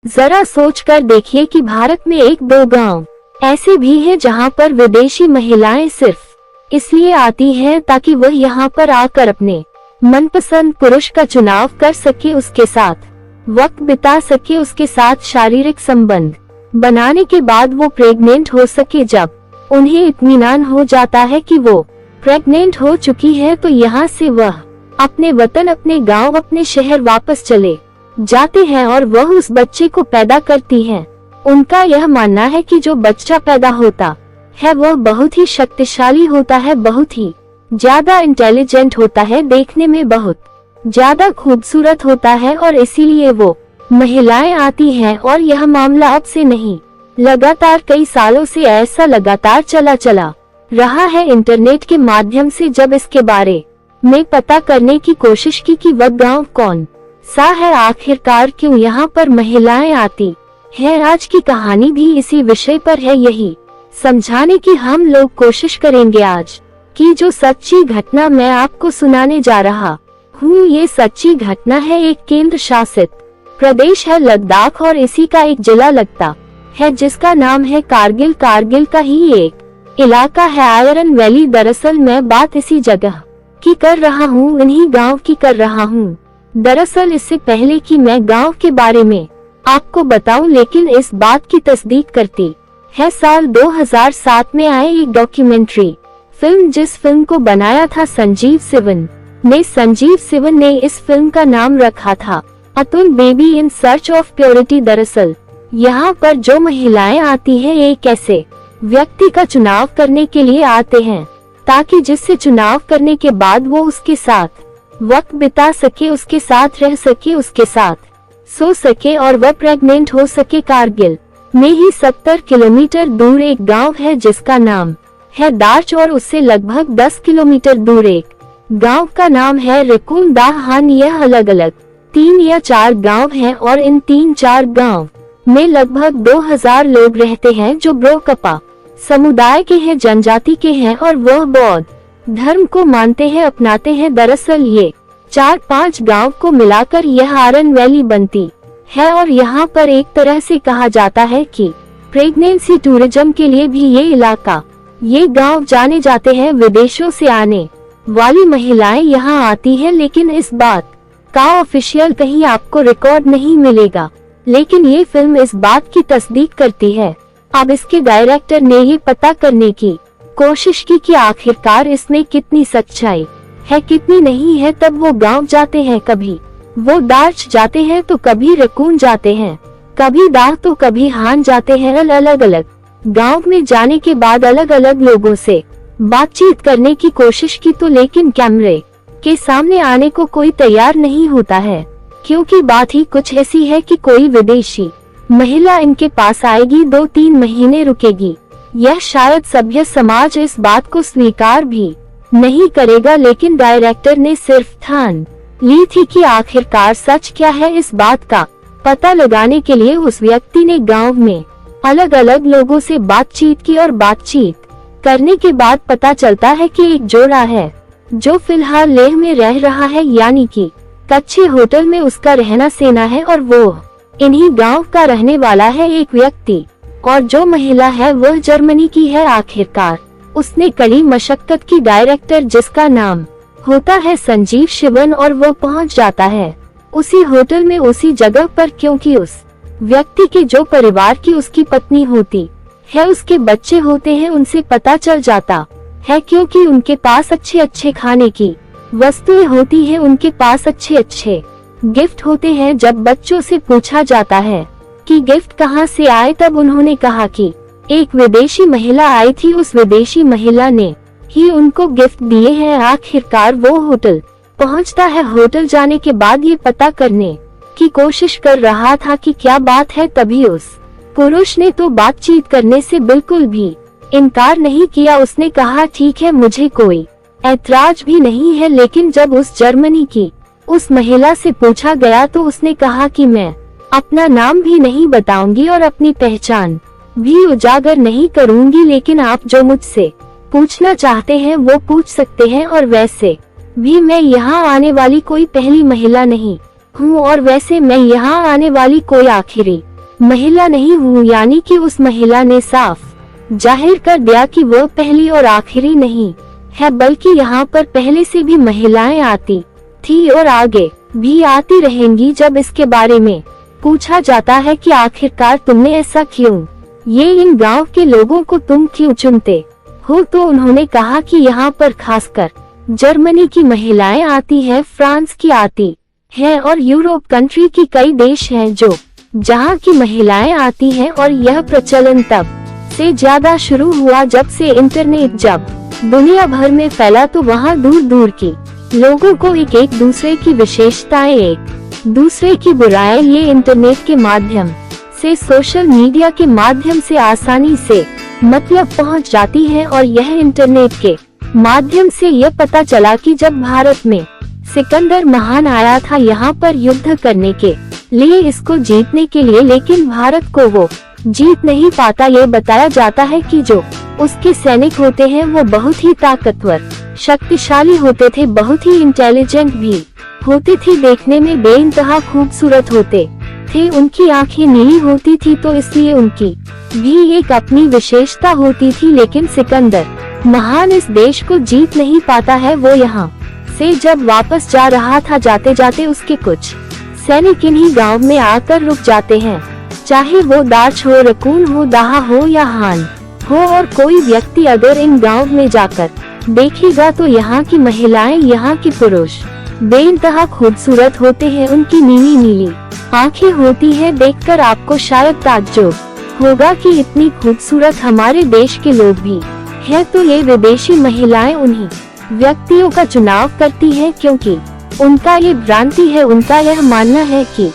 जरा सोचकर देखिए कि भारत में एक दो गांव ऐसे भी हैं जहां पर विदेशी महिलाएं सिर्फ इसलिए आती हैं ताकि वह यहां पर आकर अपने मनपसंद पुरुष का चुनाव कर सके, उसके साथ वक्त बिता सके, उसके साथ शारीरिक संबंध बनाने के बाद वो प्रेग्नेंट हो सके। जब उन्हें इत्मीनान हो जाता है कि वो प्रेग्नेंट हो चुकी है तो यहाँ से वह अपने वतन, अपने गांव, अपने शहर वापस चले जाते हैं और वह उस बच्चे को पैदा करती हैं। उनका यह मानना है कि जो बच्चा पैदा होता है वह बहुत ही शक्तिशाली होता है, बहुत ही ज्यादा इंटेलिजेंट होता है, देखने में बहुत ज्यादा खूबसूरत होता है और इसीलिए वो महिलाएं आती हैं। और यह मामला अब से नहीं, लगातार कई सालों से ऐसा लगातार चला रहा है। इंटरनेट के माध्यम से जब इसके बारे में पता करने की कोशिश की कि वह गांव कौन सा है, आखिरकार क्यों यहाँ पर महिलाएं आती है, आज की कहानी भी इसी विषय पर है। यही समझाने की हम लोग कोशिश करेंगे आज की जो सच्ची घटना मैं आपको सुनाने जा रहा हूँ। ये सच्ची घटना है, एक केंद्र शासित प्रदेश है लद्दाख और इसी का एक जिला लगता है जिसका नाम है कारगिल। कारगिल का ही एक इलाका है आयरन वैली। दरअसल मैं बात इसी जगह की कर रहा हूँ, इन्हीं गांव की कर रहा हूँ। दरअसल इससे पहले कि मैं गांव के बारे में आपको बताऊं, लेकिन इस बात की तस्दीक करती है साल 2007 में आए एक डॉक्यूमेंट्री फिल्म, जिस फिल्म को बनाया था संजीव सिवन ने। संजीव सिवन ने इस फिल्म का नाम रखा था Atul baby in search of purity. दरअसल यहाँ पर जो महिलाएं आती हैं एक ऐसे व्यक्ति का चुनाव करने के लिए आते हैं ताकि जिससे चुनाव करने के बाद वो उसके साथ वक्त बिता सके, उसके साथ रह सके, उसके साथ सो सके और वह प्रेग्नेंट हो सके। कारगिल में ही 70 किलोमीटर दूर एक गांव है जिसका नाम है दार्च और उससे लगभग 10 किलोमीटर दूर एक गांव का नाम है रिकुन दाहान। यह अलग अलग 3 या 4 गांव हैं और इन 3-4 गांव में लगभग 2000 लोग रहते हैं जो ब्रोकपा समुदाय के हैं, जनजाति के हैं और वह बौद्ध धर्म को मानते हैं, अपनाते हैं। दरअसल ये 4-5 गांव को मिलाकर यह आयरन वैली बनती है और यहाँ पर एक तरह से कहा जाता है कि प्रेगनेंसी टूरिज्म के लिए भी ये इलाका, ये गांव जाने जाते हैं। विदेशों से आने वाली महिलाएं यहाँ आती हैं, लेकिन इस बात का ऑफिशियल कहीं आपको रिकॉर्ड नहीं मिलेगा, लेकिन ये फिल्म इस बात की तस्दीक करती है। अब इसके डायरेक्टर ने ये पता करने की कोशिश की कि आखिरकार इसमें कितनी सच्चाई है कितनी नहीं है। तब वो गांव जाते हैं, कभी वो दार्च जाते हैं तो कभी रकून जाते हैं, कभी दाह तो कभी हान जाते हैं। अलग अलग गांव में जाने के बाद अलग अलग लोगों से बातचीत करने की कोशिश की तो लेकिन कैमरे के सामने आने को कोई तैयार नहीं होता है, क्योंकि बात ही कुछ ऐसी है कि कोई विदेशी महिला इनके पास आएगी, 2-3 महीने रुकेगी। यह शायद सभ्य समाज इस बात को स्वीकार भी नहीं करेगा, लेकिन डायरेक्टर ने सिर्फ ठान ली थी कि आखिरकार सच क्या है। इस बात का पता लगाने के लिए उस व्यक्ति ने गांव में अलग अलग लोगों से बातचीत की और बातचीत करने के बाद पता चलता है कि एक जोड़ा है जो फिलहाल लेह में रह रहा है, यानी कि कच्चे होटल में उसका रहना सेना है और वो इन्हीं गांव का रहने वाला है एक व्यक्ति, और जो महिला है वह जर्मनी की है। आखिरकार उसने कड़ी मशक्कत की, डायरेक्टर जिसका नाम होता है संजीव शिवन, और वो पहुंच जाता है उसी होटल में उसी जगह पर, क्योंकि उस व्यक्ति के जो परिवार की उसकी पत्नी होती है, उसके बच्चे होते हैं, उनसे पता चल जाता है, क्योंकि उनके पास अच्छे अच्छे खाने की वस्तुएं होती है, उनके पास अच्छे अच्छे गिफ्ट होते हैं। जब बच्चों से पूछा जाता है कि गिफ्ट कहाँ से आए, तब उन्होंने कहा कि एक विदेशी महिला आई थी, उस विदेशी महिला ने ही उनको गिफ्ट दिए हैं। आखिरकार वो होटल पहुंचता है। होटल जाने के बाद ये पता करने की कोशिश कर रहा था कि क्या बात है, तभी उस पुरुष ने तो बातचीत करने से बिल्कुल भी इनकार नहीं किया। उसने कहा ठीक है, मुझे कोई ऐतराज भी नहीं है, लेकिन जब उस जर्मनी की उस महिला से पूछा गया तो उसने कहा कि मैं अपना नाम भी नहीं बताऊंगी और अपनी पहचान भी उजागर नहीं करूंगी, लेकिन आप जो मुझसे पूछना चाहते हैं वो पूछ सकते हैं, और वैसे भी मैं यहाँ आने वाली कोई पहली महिला नहीं हूँ, और वैसे मैं यहाँ आने वाली कोई आखिरी महिला नहीं हूँ, यानी कि उस महिला ने साफ जाहिर कर दिया कि वो पहली और आखिरी नहीं है, बल्कि यहाँ पर पहले से भी महिलाएं आती थी और आगे भी आती रहेंगी। जब इसके बारे में पूछा जाता है कि आखिरकार तुमने ऐसा क्यों, ये इन गांव के लोगों को तुम क्यों चुनते हो, तो उन्होंने कहा कि यहाँ पर खासकर जर्मनी की महिलाएं आती है, फ्रांस की आती है और यूरोप कंट्री की कई देश हैं जहाँ की महिलाएं आती हैं। और यह प्रचलन तब से ज्यादा शुरू हुआ जब से इंटरनेट जब दुनिया भर में फैला, तो वहाँ दूर दूर की लोगों को एक दूसरे की विशेषताएं, एक दूसरे की बुराई ये इंटरनेट के माध्यम से, सोशल मीडिया के माध्यम से आसानी से मतलब पहुंच जाती है। और यह इंटरनेट के माध्यम से यह पता चला कि जब भारत में सिकंदर महान आया था यहाँ पर युद्ध करने के लिए, इसको जीतने के लिए, लेकिन भारत को वो जीत नहीं पाता। ये बताया जाता है कि जो उसके सैनिक होते हैं वो बहुत ही ताकतवर, शक्तिशाली होते थे, बहुत ही इंटेलिजेंट भी होते थे, देखने में बेइंतहा खूबसूरत होते थे, उनकी आंखें नीली होती थी, तो इसलिए उनकी भी एक अपनी विशेषता होती थी। लेकिन सिकंदर महान इस देश को जीत नहीं पाता है। वो यहाँ से जब वापस जा रहा था, जाते जाते उसके कुछ सैनिक इन्हीं गांव में आकर रुक जाते हैं, चाहे वो दार्च हो, रकून हो, दाहा हो या हान हो। और कोई व्यक्ति अगर इन गांव में जाकर देखेगा तो यहाँ की महिलाएं, यहाँ के पुरुष बेइंतहा खूबसूरत होते हैं, उनकी नीली नीली आंखें होती है। देखकर आपको शायद ताज्जुब होगा कि इतनी खूबसूरत हमारे देश के लोग भी हैं। तो ये विदेशी महिलाएं उन्हीं व्यक्तियों का चुनाव करती हैं, क्योंकि उनका ये भ्रांति है, उनका यह मानना है कि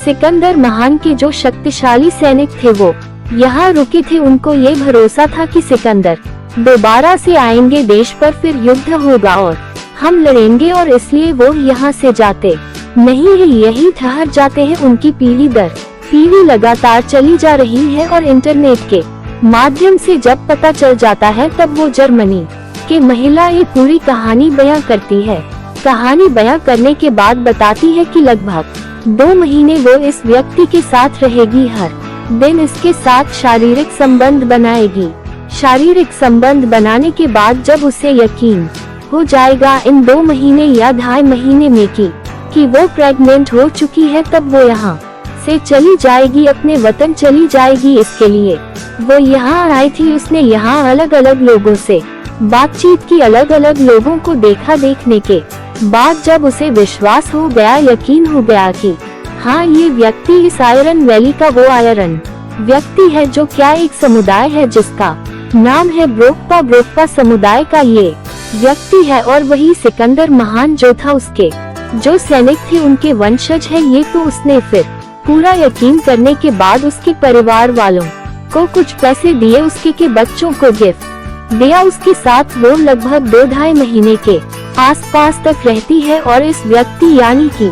सिकंदर महान के जो शक्तिशाली सैनिक थे वो यहाँ रुके थे। उनको ये भरोसा था कि सिकंदर दोबारा से आएंगे देश पर, फिर युद्ध होगा और हम लड़ेंगे, और इसलिए वो यहाँ से जाते नहीं है, यही ठहर जाते हैं। उनकी पीढ़ी दर पीढ़ी लगातार चली जा रही है और इंटरनेट के माध्यम से जब पता चल जाता है तब वो जर्मनी के महिला ये पूरी कहानी बयां करती है। कहानी बयां करने के बाद बताती है कि लगभग 2 महीने वो इस व्यक्ति के साथ रहेगी, हर दिन इसके साथ शारीरिक संबंध बनाएगी। शारीरिक संबंध बनाने के बाद जब उसे यकीन हो जाएगा इन 2 महीने या 2.5 महीने में कि वो प्रेग्नेंट हो चुकी है, तब वो यहाँ से चली जाएगी, अपने वतन चली जाएगी। इसके लिए वो यहाँ आई थी, उसने यहाँ अलग अलग लोगों से बातचीत की, अलग अलग लोगों को देखा। देखने के बाद जब उसे विश्वास हो गया, यकीन हो गया कि हाँ, ये व्यक्ति इस आयरन वैली का वो आयरन व्यक्ति है, जो क्या एक समुदाय है जिसका नाम है ब्रोकपा। ब्रोकपा समुदाय का ये व्यक्ति है और वही सिकंदर महान जो था, उसके जो सैनिक थे उनके वंशज है ये। तो उसने फिर पूरा यकीन करने के बाद उसके परिवार वालों को कुछ पैसे दिए, उसके के बच्चों को गिफ्ट दिया। उसके साथ वो लगभग 2-2.5 महीने के आसपास तक रहती है। और इस व्यक्ति यानी कि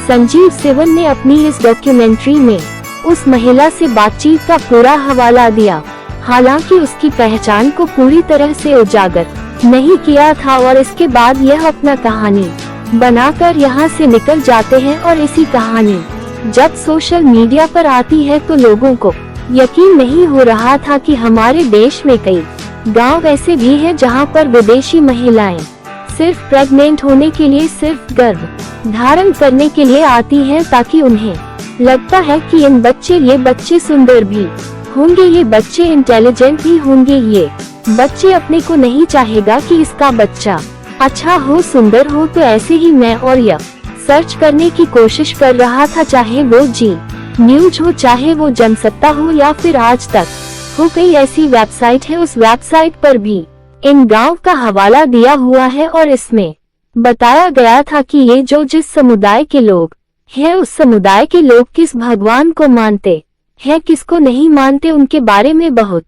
संजीव सिवन ने अपनी इस डॉक्यूमेंट्री में उस महिला से बातचीत का पूरा हवाला दिया, हालांकि उसकी पहचान को पूरी तरह से उजागर नहीं किया था। और इसके बाद यह अपना कहानी बनाकर यहाँ से निकल जाते हैं। और इसी कहानी जब सोशल मीडिया पर आती है तो लोगों को यकीन नहीं हो रहा था कि हमारे देश में कई गांव ऐसे भी हैं जहां पर विदेशी महिलाएं सिर्फ प्रेग्नेंट होने के लिए, सिर्फ गर्भ धारण करने के लिए आती हैं, ताकि उन्हें लगता है कि ये बच्चे सुंदर भी होंगे, ये बच्चे इंटेलिजेंट भी होंगे, ये बच्चे अपने को नहीं चाहेगा कि इसका बच्चा अच्छा हो, सुंदर हो। तो ऐसे ही मैं और यह सर्च करने की कोशिश कर रहा था, चाहे वो जी न्यूज हो, चाहे वो जनसत्ता हो या फिर आज तक हो, कई ऐसी वेबसाइट है। उस वेबसाइट पर भी इन गांव का हवाला दिया हुआ है और इसमें बताया गया था कि ये जो जिस समुदाय के लोग हैं, उस समुदाय के लोग किस भगवान को मानते हैं, किसको नहीं मानते, उनके बारे में बहुत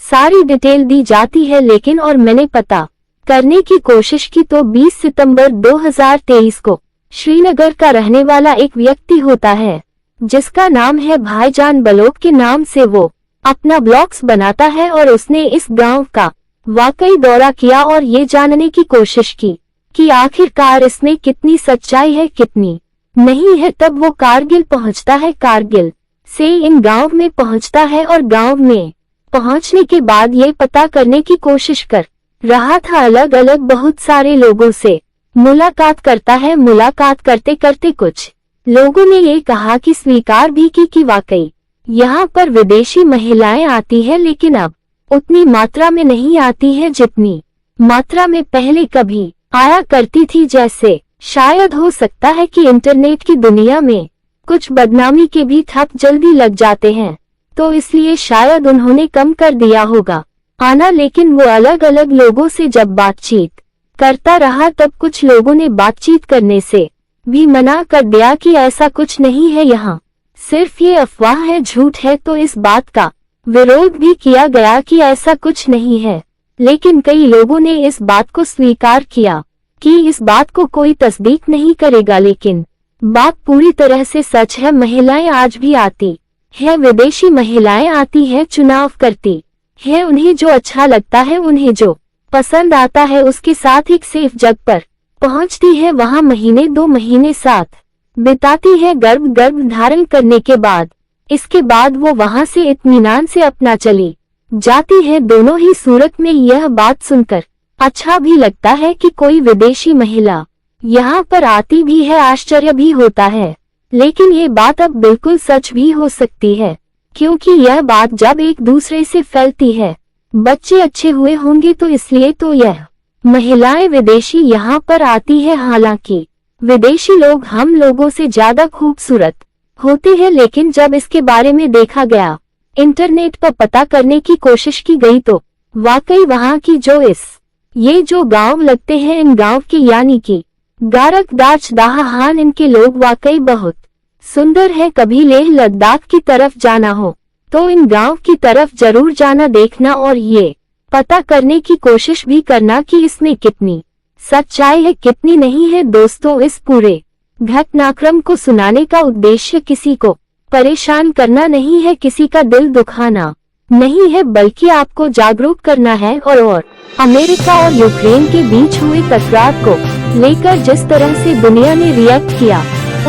सारी डिटेल दी जाती है। लेकिन और मैंने पता करने की कोशिश की तो 20 सितंबर 2023 को श्रीनगर का रहने वाला एक व्यक्ति होता है जिसका नाम है भाईजान बलोच के नाम से वो अपना ब्लॉग्स बनाता है। और उसने इस गांव का वाकई दौरा किया और ये जानने की कोशिश की कि आखिरकार इसमें कितनी सच्चाई है, कितनी नहीं है। तब वो कारगिल पहुंचता है। कारगिल से इन गांव में पहुंचता है और गांव में पहुंचने के बाद ये पता करने की कोशिश कर रहा था अलग अलग बहुत सारे लोगों से मुलाकात करता है। मुलाकात करते करते कुछ लोगों ने ये कहा कि स्वीकार भी की कि वाकई यहाँ पर विदेशी महिलाएं आती है, लेकिन अब उतनी मात्रा में नहीं आती है जितनी मात्रा में पहले कभी आया करती थी। जैसे शायद हो सकता है कि इंटरनेट की दुनिया में कुछ बदनामी के भी थप जल्दी लग जाते हैं, तो इसलिए शायद उन्होंने कम कर दिया होगा आना। लेकिन वो अलग अलग लोगों से जब बातचीत करता रहा तब कुछ लोगों ने बातचीत करने से भी मना कर दिया कि ऐसा कुछ नहीं है, यहाँ सिर्फ ये अफवाह है, झूठ है। तो इस बात का विरोध भी किया गया कि ऐसा कुछ नहीं है, लेकिन कई लोगों ने इस बात को स्वीकार किया कि इस बात को कोई तस्दीक नहीं करेगा, लेकिन बात पूरी तरह से सच है। महिलाएं आज भी आती है, विदेशी महिलाएं आती है, चुनाव करती है, उन्हें जो अच्छा लगता है, उन्हें जो पसंद आता है उसके साथ एक सेफ जगह पर पहुंचती है, वहां महीने 2 महीने साथ बिताती है। गर्भ धारण करने के बाद इसके बाद वो वहां से इत्मीनान से अपना चली जाती है। दोनों ही सूरत में यह बात सुनकर अच्छा भी लगता है कि कोई विदेशी महिला यहाँ पर आती भी है, आश्चर्य भी होता है, लेकिन ये बात अब बिल्कुल सच भी हो सकती है, क्योंकि यह बात जब एक दूसरे से फैलती है, बच्चे अच्छे हुए होंगे तो इसलिए तो यह महिलाएं विदेशी यहाँ पर आती है। हालांकि विदेशी लोग हम लोगों से ज्यादा खूबसूरत होते हैं, लेकिन जब इसके बारे में देखा गया, इंटरनेट पर पता करने की कोशिश की गई, तो वाकई वहाँ की ये जो गांव लगते हैं, इन गांव के यानी कि गारक दाच दाहान, इनके लोग वाकई बहुत सुंदर है। कभी लेह लद्दाख की तरफ जाना हो तो इन गांव की तरफ जरूर जाना, देखना और ये पता करने की कोशिश भी करना कि इसमें कितनी सच्चाई है कितनी नहीं है। दोस्तों, इस पूरे घटनाक्रम को सुनाने का उद्देश्य किसी को परेशान करना नहीं है, किसी का दिल दुखाना नहीं है, बल्कि आपको जागरूक करना है। और अमेरिका और यूक्रेन के बीच हुई तकरार को लेकर जिस तरह से दुनिया ने रिएक्ट किया,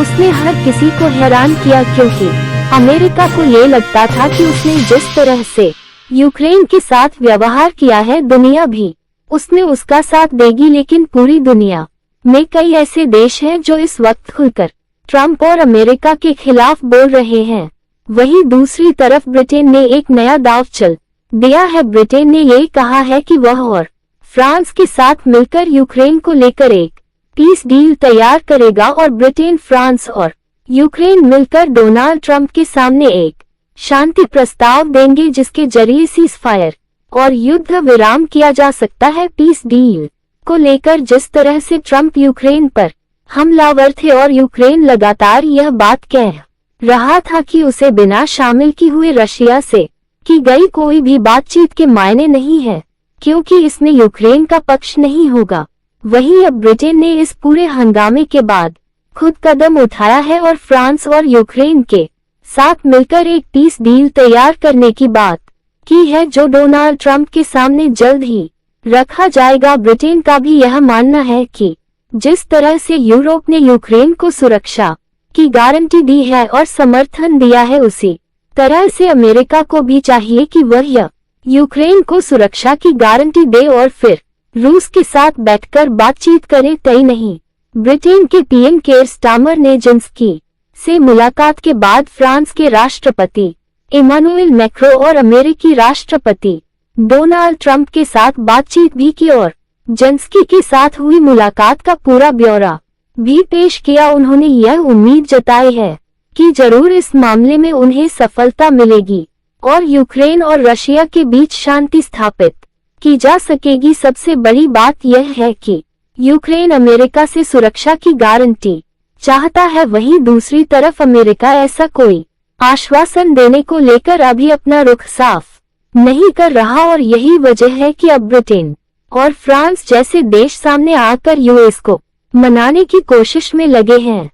उसने हर किसी को हैरान किया, क्योंकि अमेरिका को ये लगता था कि उसने जिस तरह से यूक्रेन के साथ व्यवहार किया है, दुनिया भी उसने उसका साथ देगी। लेकिन पूरी दुनिया में कई ऐसे देश हैं जो इस वक्त खुलकर ट्रंप और अमेरिका के खिलाफ बोल रहे हैं। वहीं दूसरी तरफ ब्रिटेन ने एक नया दांव चल दिया है। ब्रिटेन ने ये कहा है कि वह और फ्रांस के साथ मिलकर यूक्रेन को लेकर एक पीस डील तैयार करेगा, और ब्रिटेन, फ्रांस और यूक्रेन मिलकर डोनाल्ड ट्रंप के सामने एक शांति प्रस्ताव देंगे, जिसके जरिए सीज़फायर और युद्ध विराम किया जा सकता है। पीस डील को लेकर जिस तरह से ट्रंप यूक्रेन पर हमलावर थे और यूक्रेन लगातार यह बात कह रहा था कि उसे बिना शामिल की हुए रशिया से की गई कोई भी बातचीत के मायने नहीं है, क्योंकि इसमें यूक्रेन का पक्ष नहीं होगा। वहीं अब ब्रिटेन ने इस पूरे हंगामे के बाद खुद कदम उठाया है और फ्रांस और यूक्रेन के साथ मिलकर एक पीस डील तैयार करने की बात की है, जो डोनाल्ड ट्रंप के सामने जल्द ही रखा जाएगा। ब्रिटेन का भी यह मानना है कि जिस तरह से यूरोप ने यूक्रेन को सुरक्षा की गारंटी दी है और समर्थन दिया है, उसी तरह से अमेरिका को भी चाहिए कि वह यूक्रेन को सुरक्षा की गारंटी दे और फिर रूस के साथ बैठकर बातचीत करे। तय नहीं। ब्रिटेन के पीएम केयर स्टामर ने जेलेंस्की से मुलाकात के बाद फ्रांस के राष्ट्रपति इमानुएल मैक्रों और अमेरिकी राष्ट्रपति डोनाल्ड ट्रंप के साथ बातचीत भी की और जेलेंस्की के साथ हुई मुलाकात का पूरा ब्यौरा भी पेश किया। उन्होंने यह उम्मीद जताई है कि जरूर इस मामले में उन्हें सफलता मिलेगी और यूक्रेन और रशिया के बीच शांति स्थापित की जा सकेगी। सबसे बड़ी बात यह है कि यूक्रेन अमेरिका से सुरक्षा की गारंटी चाहता है, वहीं दूसरी तरफ अमेरिका ऐसा कोई आश्वासन देने को लेकर अभी अपना रुख साफ नहीं कर रहा, और यही वजह है कि अब ब्रिटेन और फ्रांस जैसे देश सामने आकर यूएस को मनाने की कोशिश में लगे हैं।